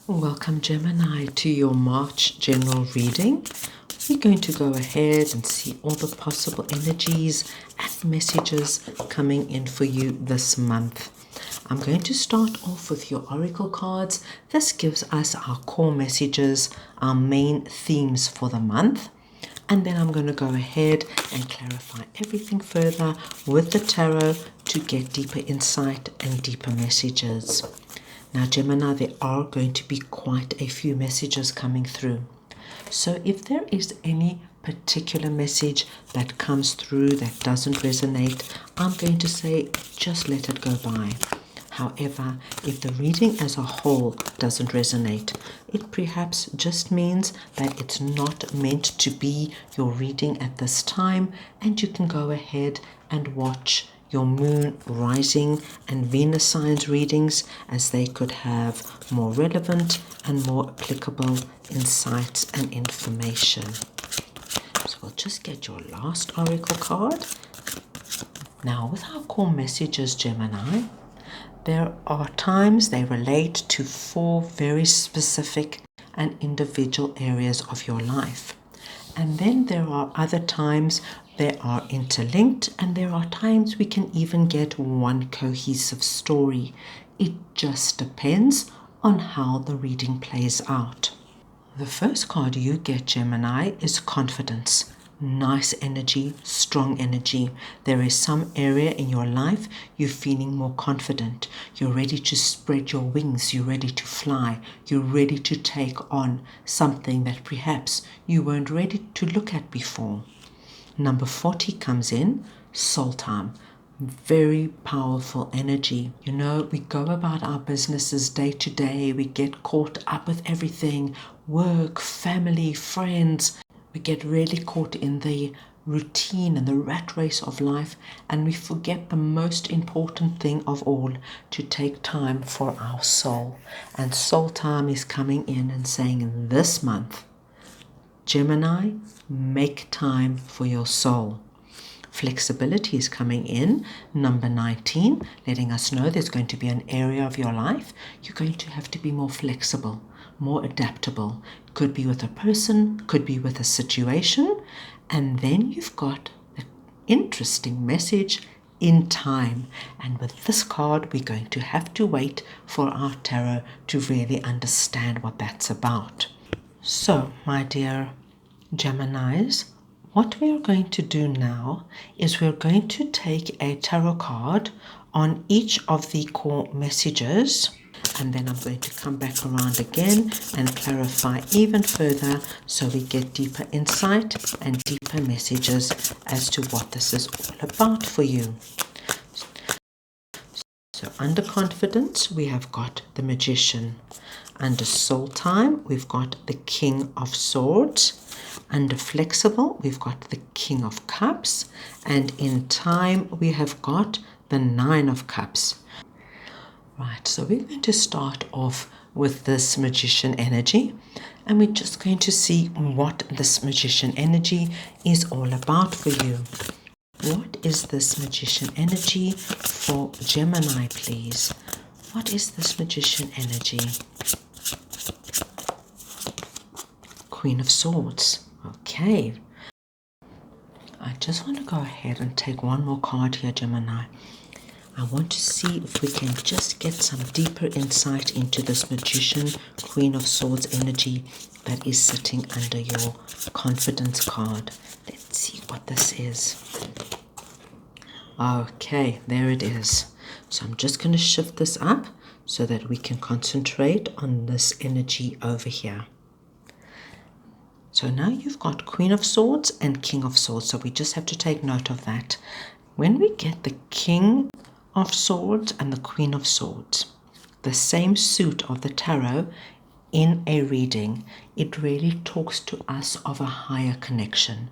Welcome, Gemini, to your March general reading. We're going to go ahead and see all the possible energies and messages coming in for you this month. I'm going to start off with your oracle cards. This gives us our core messages, our main themes for the month. And then I'm going to go ahead and clarify everything further with the tarot to get deeper insight and deeper messages. Now, Gemini, there are going to be quite a few messages coming through. So if there is any particular message that comes through that doesn't resonate, I'm going to say just let it go by. However, if the reading as a whole doesn't resonate, it perhaps just means that it's not meant to be your reading at this time, and you can go ahead and watch your moon, rising, and Venus signs readings, as they could have more relevant and more applicable insights and information. So we'll just get your last oracle card. Now, with our core messages, Gemini, there are times they relate to 4 very specific and individual areas of your life. And then there are other times they are interlinked, and there are times we can even get one cohesive story. It just depends on how the reading plays out. The first card you get, Gemini, is confidence. Nice energy, strong energy. There is some area in your life you're feeling more confident. You're ready to spread your wings. You're ready to fly. You're ready to take on something that perhaps you weren't ready to look at before. Number 40 comes in, soul time. Very powerful energy. You know, we go about our businesses day to day. We get caught up with everything, work, family, friends. We get really caught in the routine and the rat race of life, and we forget the most important thing of all, to take time for our soul. And soul time is coming in and saying, this month, Gemini, make time for your soul. Flexibility is coming in, number 19, letting us know there's going to be an area of your life you're going to have to be more flexible, more adaptable. Could be with a person, could be with a situation. And then you've got the interesting message, in time. And with this card, we're going to have to wait for our tarot to really understand what that's about. So, my dear Geminis, what we are going to do now is we're going to take a tarot card on each of the core messages, and then I'm going to come back around again and clarify even further so we get deeper insight and deeper messages as to what this is all about for you. So under confidence, we have got the Magician. Under soul time, we've got the King of Swords. Under flexible, we've got the King of Cups. And in time, we have got the Nine of Cups. Right, so we're going to start off with this Magician energy. And we're just going to see what this Magician energy is all about for you. What is this Magician energy for Gemini, please? What is this Magician energy? Queen of Swords. Okay. I just want to go ahead and take one more card here, Gemini. I want to see if we can just get some deeper insight into this Magician, Queen of Swords energy that is sitting under your confidence card. Let's see what this is. Okay, there it is. So I'm just going to shift this up so that we can concentrate on this energy over here. So now you've got Queen of Swords and King of Swords. So we just have to take note of that. When we get the King of Swords and the Queen of Swords, the same suit of the tarot in a reading, it really talks to us of a higher connection.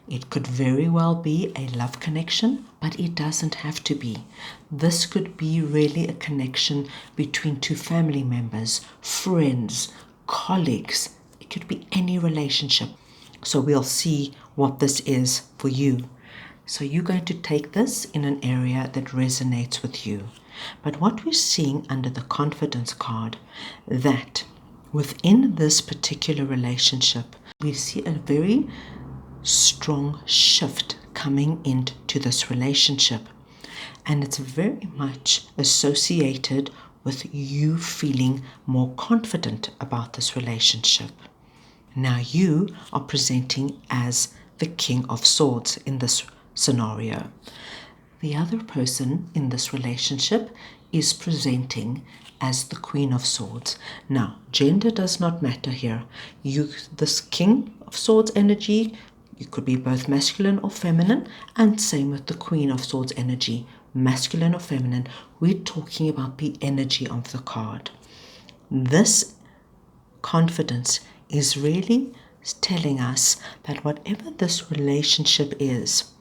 It could very well be a love connection, but it doesn't have to be. This could be really a connection between 2 family members, friends, colleagues. It could be any relationship. So we'll see what this is for you. So you're going to take this in an area that resonates with you. But what we're seeing under the confidence card, that Within this particular relationship, we see a very strong shift coming into this relationship. And it's very much associated with you feeling more confident about this relationship. Now you are presenting as the King of Swords in this scenario. The other person in this relationship is presenting as the Queen of Swords. Now, gender does not matter here. This King of Swords energy, you could be both masculine or feminine, and same with the Queen of Swords energy, masculine or feminine. We're talking about the energy of the card. This confidence is really telling us that whatever this relationship is,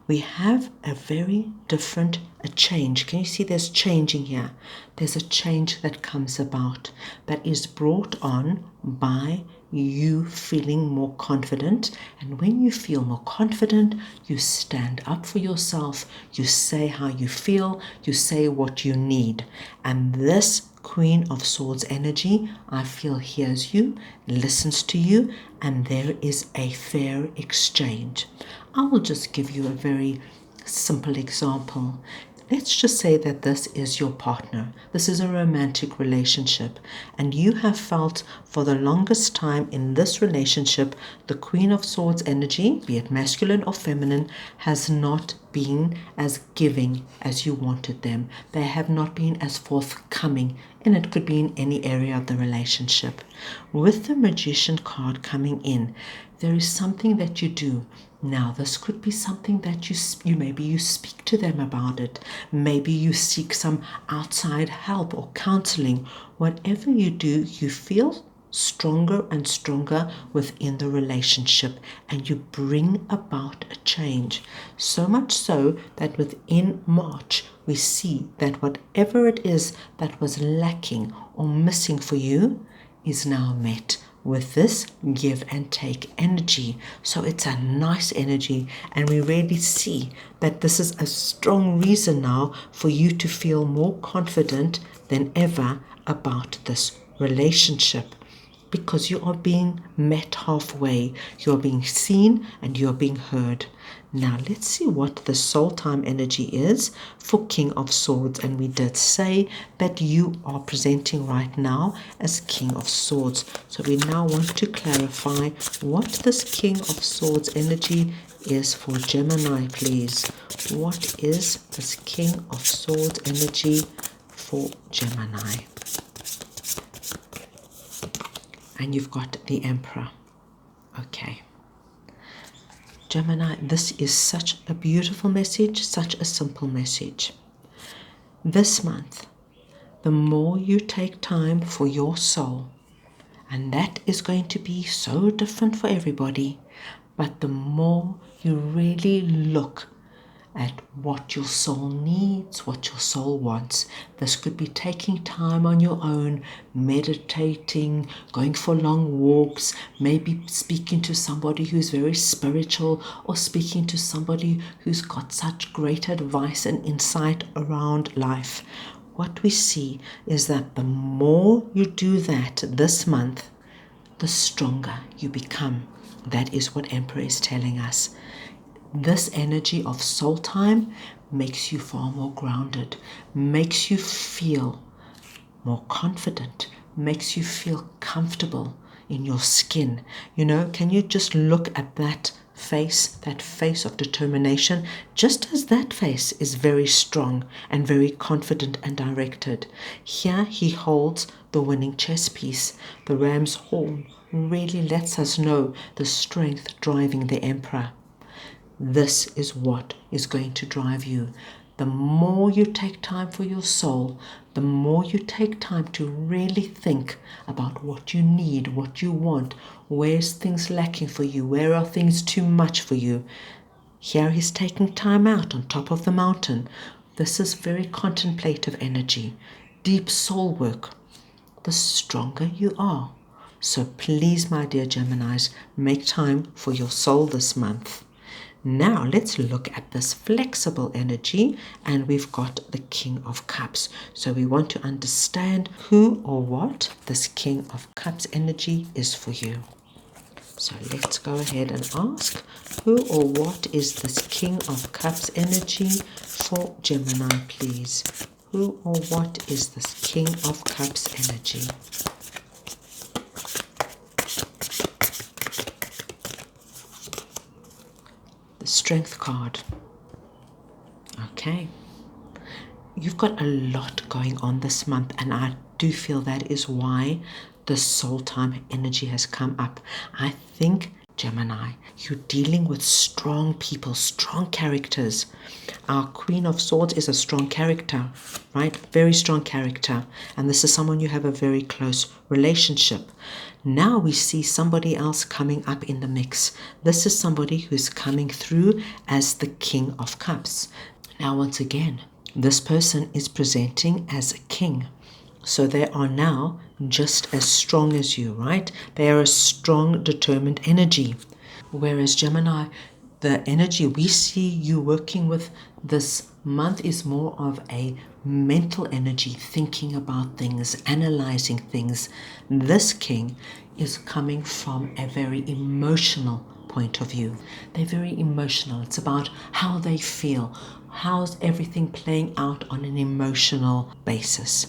we have a very different change. Can you see there's changing here? There's a change that comes about that is brought on by you feeling more confident. And when you feel more confident, you stand up for yourself, you say how you feel, you say what you need. And this Queen of Swords energy, I feel, hears you, listens to you, and there is a fair exchange. I will just give you a very simple example. Let's just say that this is your partner. This is a romantic relationship, and you have felt for the longest time in this relationship, the Queen of Swords energy, be it masculine or feminine, has not been as giving as you wanted them. They have not been as forthcoming, and it could be in any area of the relationship. With the Magician card coming in, there is something that you do. Now, this could be something that you speak to them about it. Maybe you seek some outside help or counseling. Whatever you do, you feel stronger and stronger within the relationship, and you bring about a change. So much so that within March, we see that whatever it is that was lacking or missing for you is now met with this give and take energy. So it's a nice energy, and we really see that this is a strong reason now for you to feel more confident than ever about this relationship, because you are being met halfway, you are being seen and you are being heard. Now let's see what the soul time energy is for King of Swords. And we did say that you are presenting right now as King of Swords. So we now want to clarify what this King of Swords energy is for Gemini, please. What is this King of Swords energy for Gemini? And you've got the Emperor. Okay. Gemini, this is such a beautiful message, such a simple message. This month, the more you take time for your soul, and that is going to be so different for everybody, but the more you really look at what your soul needs, what your soul wants. This could be taking time on your own, meditating, going for long walks, maybe speaking to somebody who's very spiritual, or speaking to somebody who's got such great advice and insight around life. What we see is that the more you do that this month, the stronger you become. That is what Emperor is telling us. This energy of soul time makes you far more grounded, makes you feel more confident, makes you feel comfortable in your skin. You know, can you just look at that face of determination? Just as that face is very strong and very confident and directed, here he holds the winning chess piece. The ram's horn really lets us know the strength driving the Emperor. This is what is going to drive you. The more you take time for your soul, the more you take time to really think about what you need, what you want, where's things lacking for you, where are things too much for you. Here he's taking time out on top of the mountain. This is very contemplative energy, deep soul work. The stronger you are. So please, my dear Geminis, make time for your soul this month. Now let's look at this flexible energy, and we've got the King of Cups. So we want to understand who or what this King of Cups energy is for you. So let's go ahead and ask, who or what is this King of Cups energy for Gemini, please? Who or what is this King of Cups energy? The Strength card. Okay. You've got a lot going on this month, and I do feel that is why the soul time energy has come up. I think, Gemini, you're dealing with strong people, strong characters. Our Queen of Swords is a strong character, right? Very strong character. And this is someone you have a very close relationship. Now we see somebody else coming up in the mix. This is somebody who's coming through as the King of Cups. Now, once again, this person is presenting as a king. So they are now just as strong as you, right? They are a strong, determined energy. Whereas Gemini, the energy we see you working with this month is more of a mental energy, thinking about things, analyzing things. This king is coming from a very emotional point of view. They're very emotional. It's about how they feel. How's everything playing out on an emotional basis?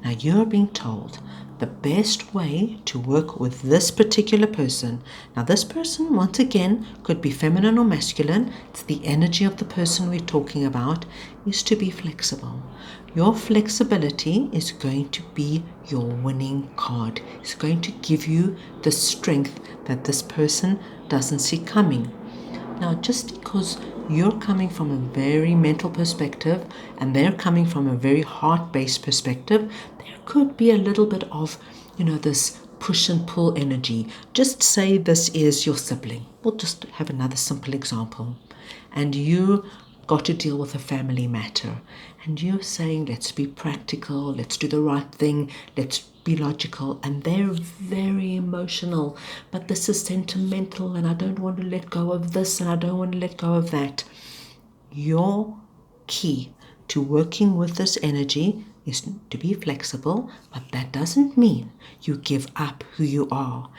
Now you're being told the best way to work with this particular person. Now this person, once again, could be feminine or masculine. It's the energy of the person we're talking about, is to be flexible. Your flexibility is going to be your winning card. It's going to give you the strength that this person doesn't see coming. Now, just because you're coming from a very mental perspective and they're coming from a very heart-based perspective, there could be a little bit of, this push and pull energy. Just say this is your sibling. We'll just have another simple example. And you got to deal with a family matter. And you're saying, let's be practical, let's do the right thing, let's be logical. And they're very emotional. But this is sentimental, and I don't want to let go of this, and I don't want to let go of that. Your key to working with this energy is to be flexible, but that doesn't mean you give up who you are.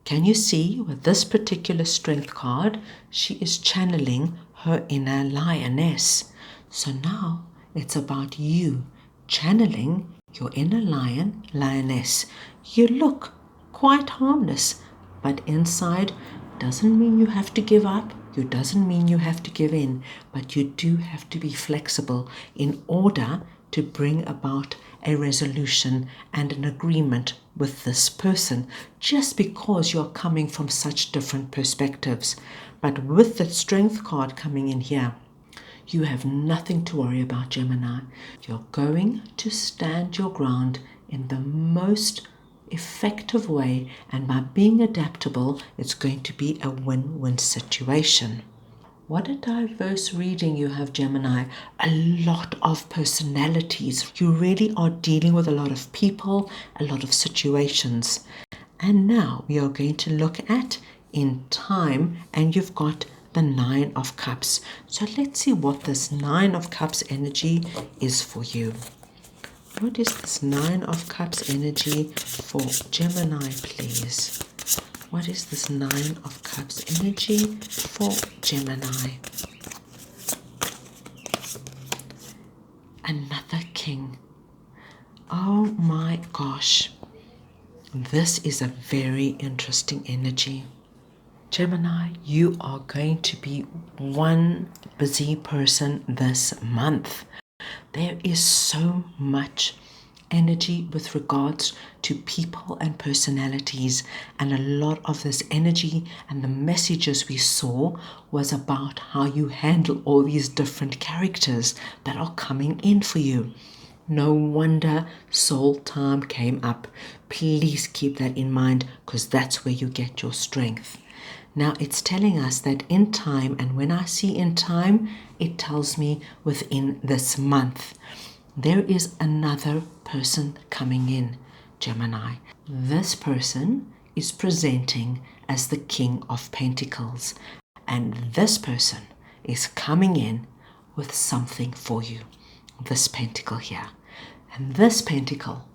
Can you see with this particular strength card, she is channeling her inner lioness. So now it's about you channeling your inner lioness. You look quite harmless, but inside doesn't mean you have to give up. It doesn't mean you have to give in, but you do have to be flexible in order to bring about a resolution and an agreement with this person, just because you're coming from such different perspectives. But with the strength card coming in here, you have nothing to worry about, Gemini. You're going to stand your ground in the most effective way, and by being adaptable, it's going to be a win-win situation. What a diverse reading you have, Gemini. A lot of personalities. You really are dealing with a lot of people, a lot of situations. And now we are going to look at in time, and you've got the Nine of Cups. So let's see what this Nine of Cups energy is for you. What is this Nine of Cups energy for Gemini, please? What is this Nine of Cups energy for Gemini? Another king. Oh my gosh. This is a very interesting energy. Gemini, you are going to be one busy person this month. There is so much energy with regards to people and personalities, and a lot of this energy and the messages we saw was about how you handle all these different characters that are coming in for you. No wonder soul time came up. Please keep that in mind, because that's where you get your strength. Now it's telling us that in time, and when I see in time, it tells me within this month. There is another person coming in, Gemini. This person is presenting as the King of Pentacles. And this person is coming in with something for you. This pentacle here. And this pentacle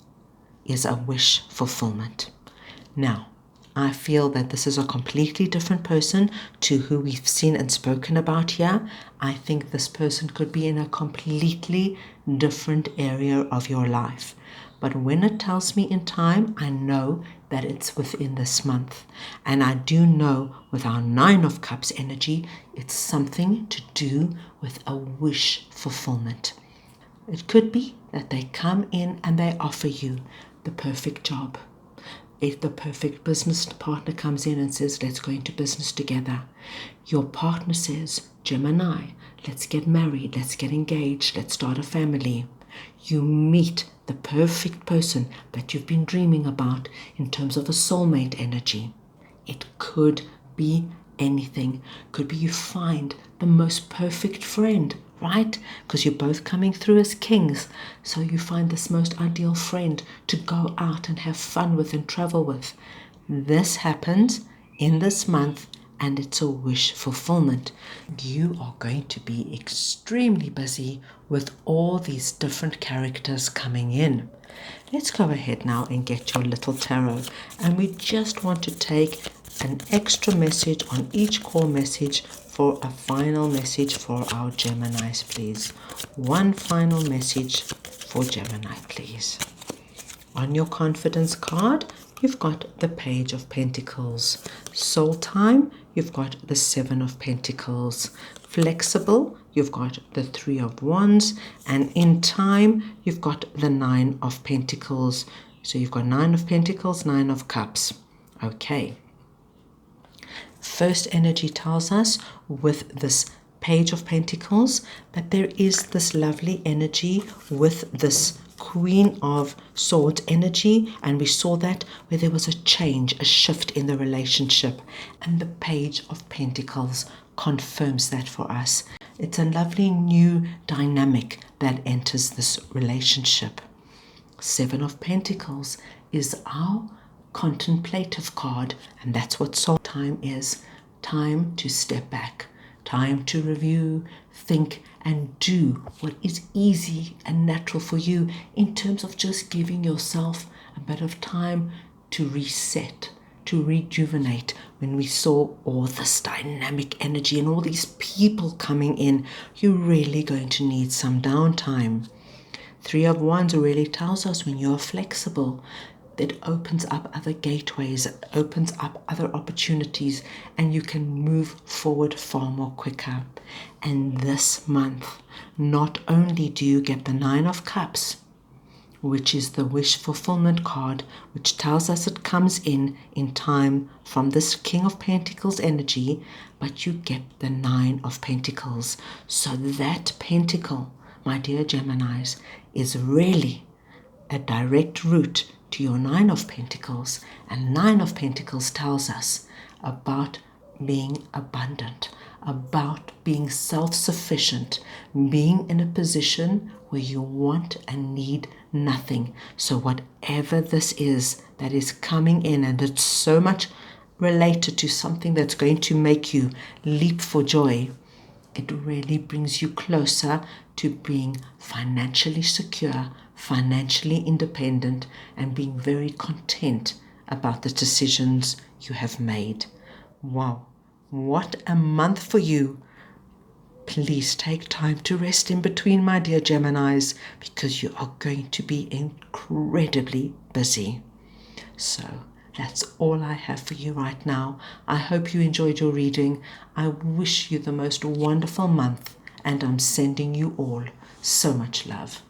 is a wish fulfillment. Now, I feel that this is a completely different person to who we've seen and spoken about here. I think this person could be in a completely different area of your life. But when it tells me in time, I know that it's within this month. And I do know with our Nine of Cups energy, it's something to do with a wish fulfillment. It could be that they come in and they offer you the perfect job. If the perfect business partner comes in and says, let's go into business together. Your partner says, Gemini, let's get married, let's get engaged, let's start a family. You meet the perfect person that you've been dreaming about in terms of a soulmate energy. It could be anything. Could be you find the most perfect friend, right? Because you're both coming through as kings. So you find this most ideal friend to go out and have fun with and travel with. This happens in this month, and it's a wish fulfillment. You are going to be extremely busy with all these different characters coming in. Let's go ahead now and get your little tarot. And we just want to take an extra message on each core message for a final message for our Geminis, please. One final message for Gemini, please. On your confidence card, you've got the Page of Pentacles. Soul time, you've got the Seven of Pentacles. Flexible, you've got the Three of Wands. And in time, you've got the Nine of Pentacles. So you've got Nine of Pentacles, Nine of Cups. Okay. First energy tells us with this Page of Pentacles that there is this lovely energy with this Queen of Swords energy, and we saw that where there was a change, a shift in the relationship, and the Page of Pentacles confirms that for us. It's a lovely new dynamic that enters this relationship. Seven of Pentacles is our contemplative card, and that's what soul time is. Time to step back, time to review, think, and do what is easy and natural for you in terms of just giving yourself a bit of time to reset, to rejuvenate. When we saw all this dynamic energy and all these people coming in, you're really going to need some downtime. Three of Wands really tells us when you're flexible, that opens up other gateways, it opens up other opportunities, and you can move forward far more quicker. And this month, not only do you get the Nine of Cups, which is the wish fulfillment card, which tells us it comes in time from this King of Pentacles energy, but you get the Nine of Pentacles. So that pentacle, my dear Geminis, is really a direct route to your Nine of Pentacles. And Nine of Pentacles tells us about being abundant, about being self-sufficient, being in a position where you want and need nothing. So whatever this is that is coming in, and it's so much related to something that's going to make you leap for joy, it really brings you closer to being financially secure, financially independent, and being very content about the decisions you have made. Wow, what a month for you. Please take time to rest in between, my dear Geminis, because you are going to be incredibly busy. So that's all I have for you right now. I hope you enjoyed your reading. I wish you the most wonderful month, and I'm sending you all so much love.